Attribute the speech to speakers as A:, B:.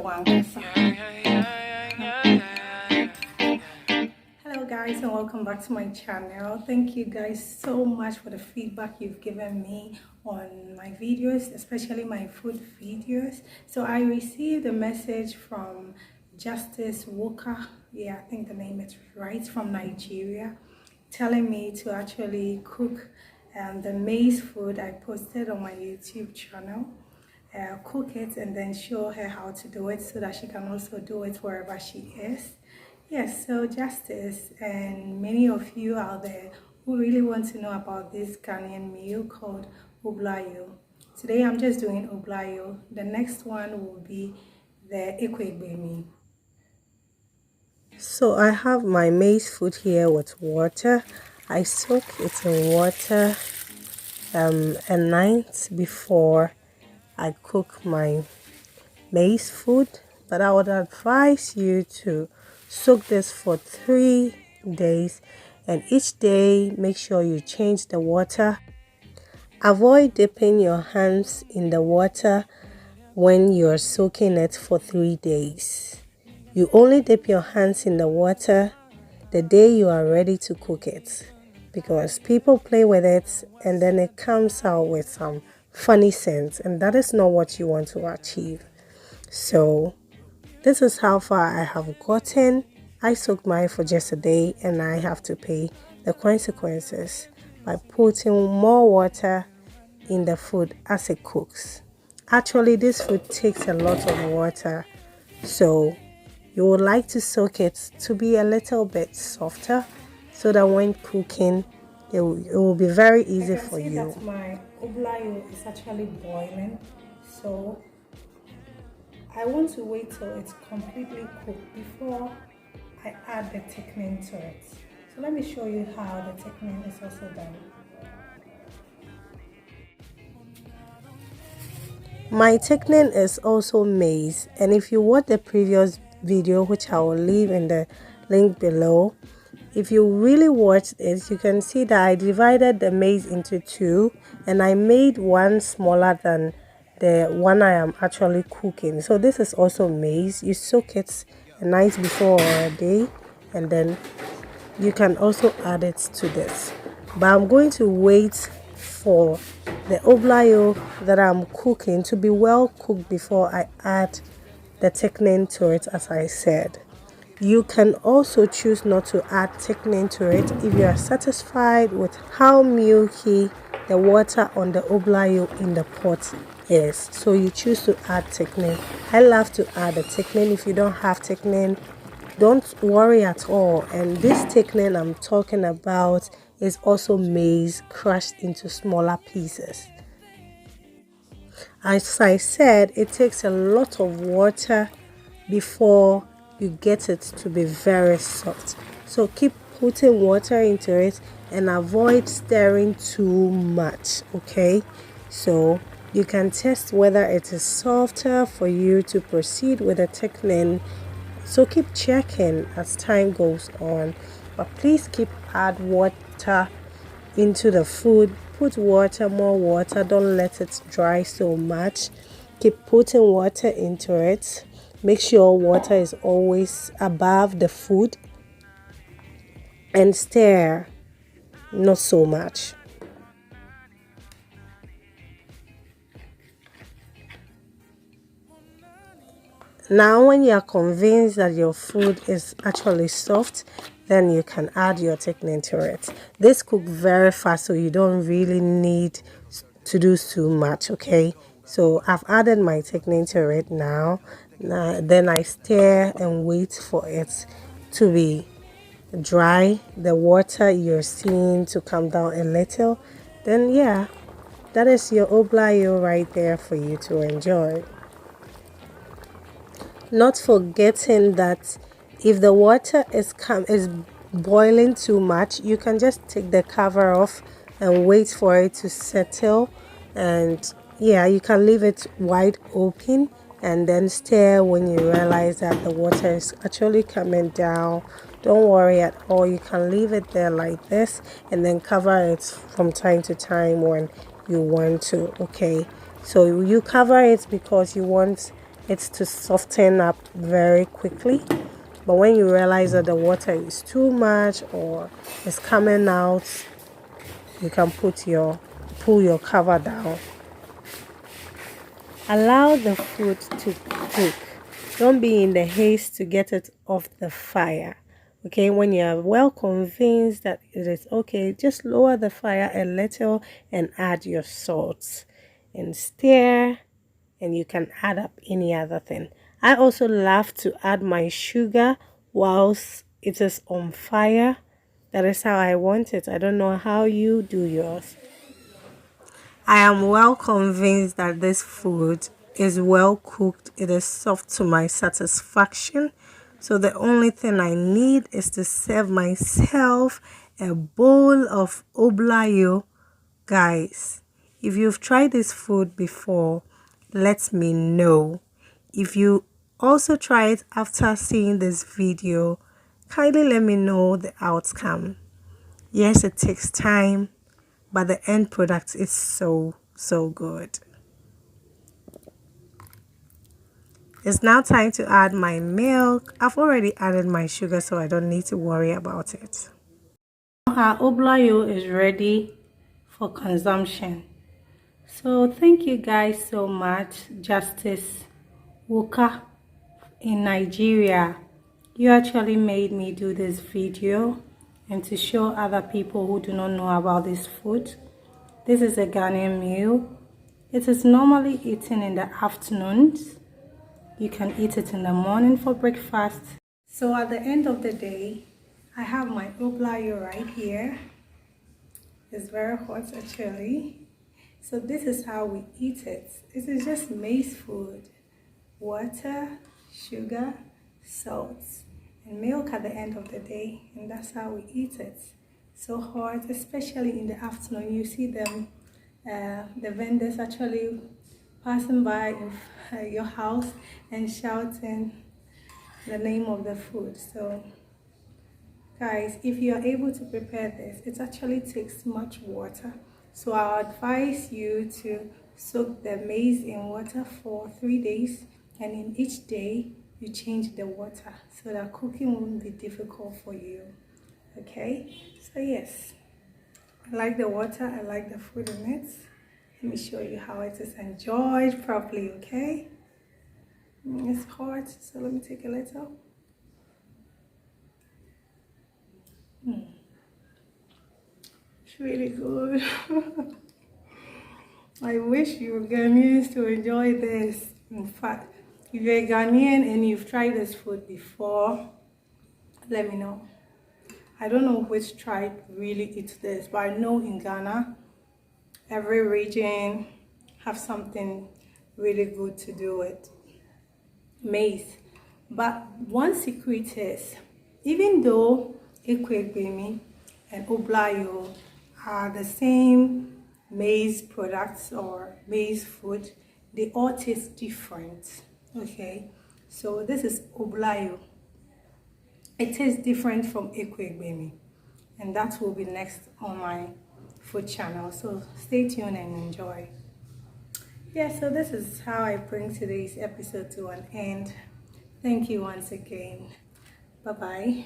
A: Hello guys, and welcome back to my channel. Thank you guys so much for the feedback you've given me on my videos, especially my food videos. So I received a message from Justice Walker, yeah, I think the name is right, from Nigeria, telling me to actually cook the maize food I posted on my YouTube channel. Cook it and then show her how to do it so that she can also do it wherever she is. Yes, so Justice and many of you out there who really want to know about this Ghanaian meal called Oblayo. Today I'm just doing Oblayo. The next one will be the Ekwegbemi. So I have my maize food here with water. I soak it in water a night before I cook my maize food, but I would advise you to soak this for 3 days, and each day make sure you change the water. Avoid dipping your hands in the water when you're soaking it for 3 days. You only dip your hands in the water the day you are ready to cook it, because people play with it and then it comes out with some funny scent, and that is not what you want to achieve. So this is how far I have gotten. I soaked mine for just a day and I have to pay the consequences by putting more water in the food as it cooks. Actually, this food takes a lot of water, so you would like to soak it to be a little bit softer so that when cooking it will be very easy for you. That my Oblayo is actually boiling, so I want to wait till it's completely cooked before I add the thickening to it. So let me show you how the thickening is also done. My thickening is also maize, and if you watch the previous video, which I will leave in the link below, if you really watched it, you can see that I divided the maize into two and I made one smaller than the one I am actually cooking. So this is also maize. You soak it a night before or a day, and then you can also add it to this. But I'm going to wait for the Oblayo that I'm cooking to be well cooked before I add the thickening to it, as I said. You can also choose not to add thickening to it if you are satisfied with how milky the water on the Oblayo in the pot is. So you choose to add thickening. I love to add the thickening. If you don't have thickening, don't worry at all. And this thickening I'm talking about is also maize crushed into smaller pieces. As I said, it takes a lot of water before you get it to be very soft. So keep putting water into it and avoid stirring too much, okay? So you can test whether it is softer for you to proceed with the thickening. So keep checking as time goes on, but please keep add water into the food. Put water, more water, don't let it dry so much. Keep putting water into it. Make sure water is always above the food, and stir not so much. Now when you are convinced that your food is actually soft, then you can add your thickening to it. This cooks very fast, so you don't really need to do too much, okay? So I've added my thickening to it now. Then I stir and wait for it to be dry, the water you're seeing to come down a little. Then yeah, that is your Oblayo right there for you to enjoy. Not forgetting that if the water is boiling too much, you can just take the cover off and wait for it to settle. And yeah, you can leave it wide open and then stir when you realize that the water is actually coming down. Don't worry at all. You can leave it there like this and then cover it from time to time when you want to, okay? So you cover it because you want it's to soften up very quickly. But when you realize that the water is too much or it's coming out, you can pull your cover down. Allow the food to cook. Don't be in the haste to get it off the fire. Okay, when you are well convinced that it is okay, just lower the fire a little and add your salt and stir, and you can add up any other thing. I also love to add my sugar whilst it is on fire. That is how I want it. I don't know how you do yours. I am well convinced that this food is well cooked. It is soft to my satisfaction. So the only thing I need is to serve myself a bowl of Oblayo. Guys, if you've tried this food before, let me know. If you also try it after seeing this video, kindly let me know the outcome. Yes, it takes time, but the end product is so good. It's now time to add my milk. I've already added my sugar, so I don't need to worry about it. Our Oblayo is ready for consumption. So thank you guys so much. Justice Woka in Nigeria, you actually made me do this video and to show other people who do not know about this food. This is a Ghanaian meal. It is normally eaten in the afternoons. You can eat it in the morning for breakfast. So at the end of the day, I have my Oblayo right here. It's very hot actually. So this is how we eat it. It is just maize food. Water, sugar, salt, and milk at the end of the day. And that's how we eat it. So hot, especially in the afternoon. You see them, the vendors actually passing by your house and shouting the name of the food. So guys, if you are able to prepare this, it actually takes much water. So I advise you to soak the maize in water for 3 days, and in each day you change the water so that cooking won't be difficult for you. Okay, so yes, I like the water, I like the food in it. Let me show you how it is enjoyed properly. Okay, it's hot, so let me take a little. It's really good. I wish you Ghanaians to enjoy this. In fact, if you're a Ghanaian and you've tried this food before, let me know. I don't know which tribe really eats this, but I know in Ghana, every region have something really good to do with maize. But one secret is, even though Ekwegbemi and Oblayo are the same maize products or maize food, they all taste different. Okay, so this is Oblayo. It tastes different from Ekwegbemi, and that will be next on my food channel, so stay tuned and enjoy. Yeah, so this is how I bring today's episode to an end. Thank you once again. Bye bye.